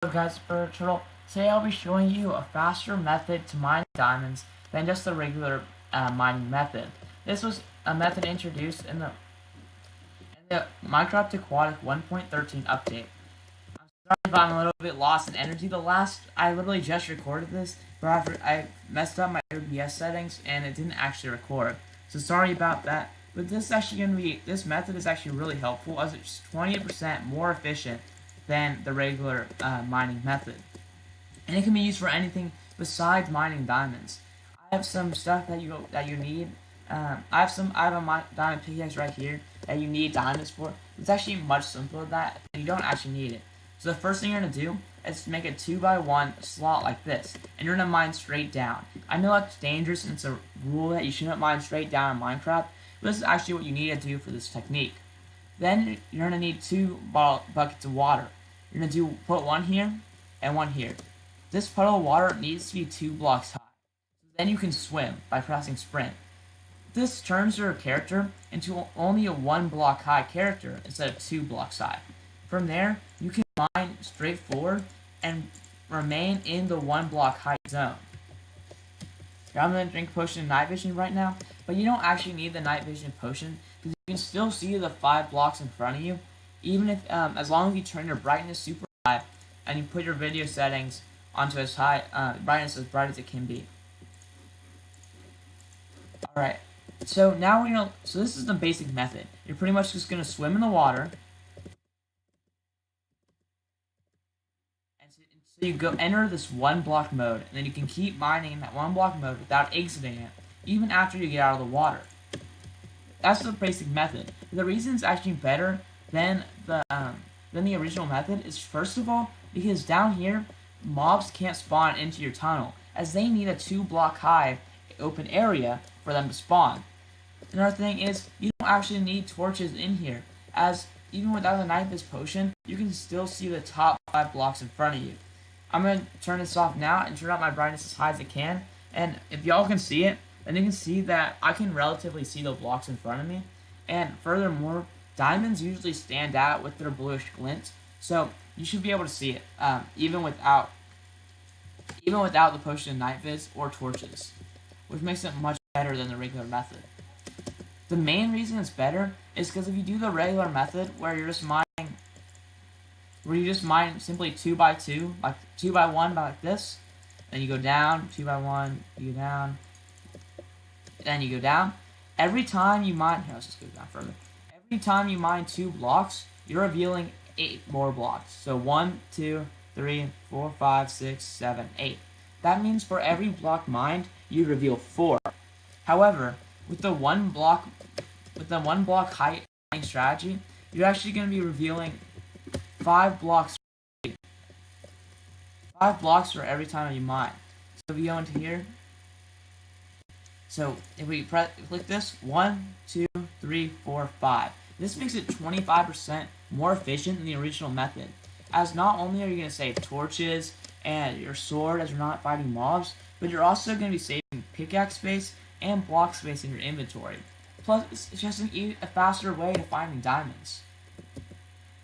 What's up guys, Bird Turtle. Today I'll be showing you a faster method to mine diamonds than just the regular mining method. This was a method introduced in the Minecraft Aquatic 1.13 update. I'm sorry if I'm a little bit lost in energy. I literally just recorded this, but I messed up my OBS settings and it didn't actually record. So sorry about that. But this method is actually really helpful as it's 20% more efficient than the regular mining method. And it can be used for anything besides mining diamonds. I have some stuff that you need. I have a diamond pickaxe right here that you need diamonds for. It's actually much simpler than that. You don't actually need it. So the first thing you're gonna do is make a 2x1 slot like this, and you're gonna mine straight down. I know that's dangerous and it's a rule that you shouldn't mine straight down in Minecraft, but this is actually what you need to do for this technique. Then you're gonna need two buckets of water. You're gonna put one here and one here. This puddle of water needs to be 2 blocks high. Then you can swim by pressing sprint. This turns your character into only a 1 block high character instead of 2 blocks high. From there, you can mine straight forward and remain in the 1 block high zone. I'm going to drink a potion of night vision right now, but you don't actually need the night vision potion because you can still see the 5 blocks in front of you, even if as long as you turn your brightness super high and you put your video settings onto as high brightness as bright as it can be. All right, so now so this is the basic method. You're pretty much just gonna swim in the water, and so you go enter this 1 block mode, and then you can keep mining in that 1 block mode without exiting it, even after you get out of the water. That's the basic method. The reason it's actually better than the original method is, first of all, because down here mobs can't spawn into your tunnel, as they need a 2 block high open area for them to spawn. Another thing is, you don't actually need torches in here, as even without the night vision potion, you can still see the top 5 blocks in front of you. I'm going to turn this off now and turn up my brightness as high as I can, and if y'all can see it, then you can see that I can relatively see the blocks in front of me, and furthermore, diamonds usually stand out with their bluish glint, so you should be able to see it, even without the potion of night viz or torches, which makes it much better than the regular method. The main reason it's better is because if you do the regular method where you just mine simply 2x2, like 2x1 like this, then you go down, 2x1, you go down, then you go down. Every time you mine, here, let's just go down further. Every time you mine 2 blocks, you're revealing 8 more blocks. So 1, 2, 3, 4, 5, 6, 7, 8. That means for every block mined, you reveal 4. However, with the 1 block height mining strategy, you're actually going to be revealing 5 blocks. 5 blocks for every time you mine. So if we go into here, so if we click this, 1, 2, 3, 4, 5. This makes it 25% more efficient than the original method, as not only are you going to save torches and your sword as you're not fighting mobs, but you're also going to be saving pickaxe space and block space in your inventory. Plus, it's just a faster way to finding diamonds.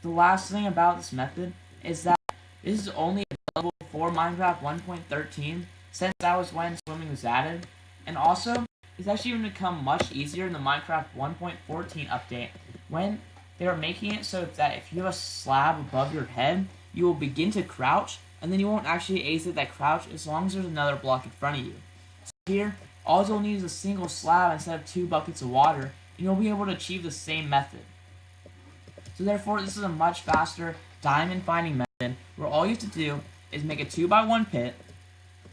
The last thing about this method is that this is only available for Minecraft 1.13, since that was when swimming was added, and also it's actually going to become much easier in the Minecraft 1.14 update, when they are making it so that if you have a slab above your head, you will begin to crouch, and then you won't actually exit that crouch as long as there's another block in front of you. So here, all you'll need is a single slab instead of 2 buckets of water, and you'll be able to achieve the same method. So therefore, this is a much faster diamond finding method, where all you have to do is make a 2x1 pit,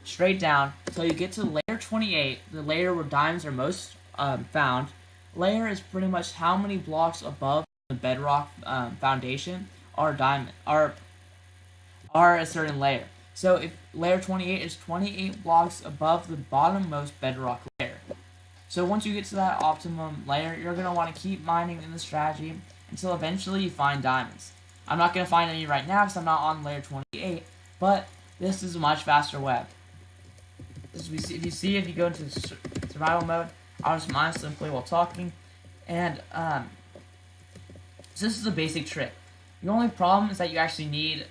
straight down, until you get to layer 28, the layer where diamonds are most found. Layer is pretty much how many blocks above the bedrock foundation are a certain layer. So if layer 28 is 28 blocks above the bottommost bedrock layer. So once you get to that optimum layer, you're going to want to keep mining in the strategy until eventually you find diamonds. I'm not going to find any right now because I'm not on layer 28, but this is a much faster way. If you go into survival mode, I'll just mine simply while talking, and so this is a basic trick. The only problem is that you actually need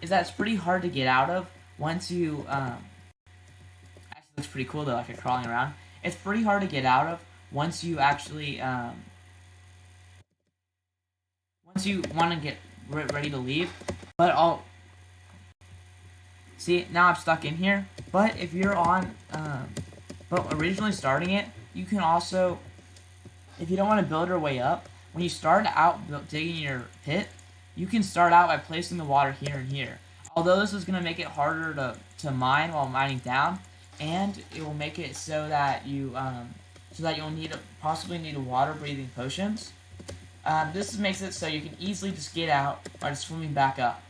is that it's pretty hard to get out of once you actually looks pretty cool though, like you're crawling around. It's pretty hard to get out of once you actually once you want to get ready to leave. But I'll see now I'm stuck in here. But if you're on but originally starting it, you can also, if you don't want to build your way up, when you start out digging your pit, you can start out by placing the water here and here. Although this is going to make it harder to mine while mining down, and it will make it so that you'll possibly need a water breathing potions. This makes it so you can easily just get out by just swimming back up.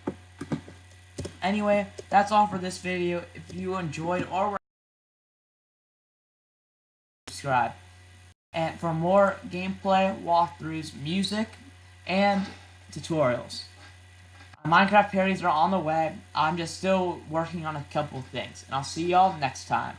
Anyway, that's all for this video. If you enjoyed or were subscribe. And for more gameplay, walkthroughs, music, and tutorials. Minecraft parodies are on the way. I'm just still working on a couple of things. And I'll see y'all next time.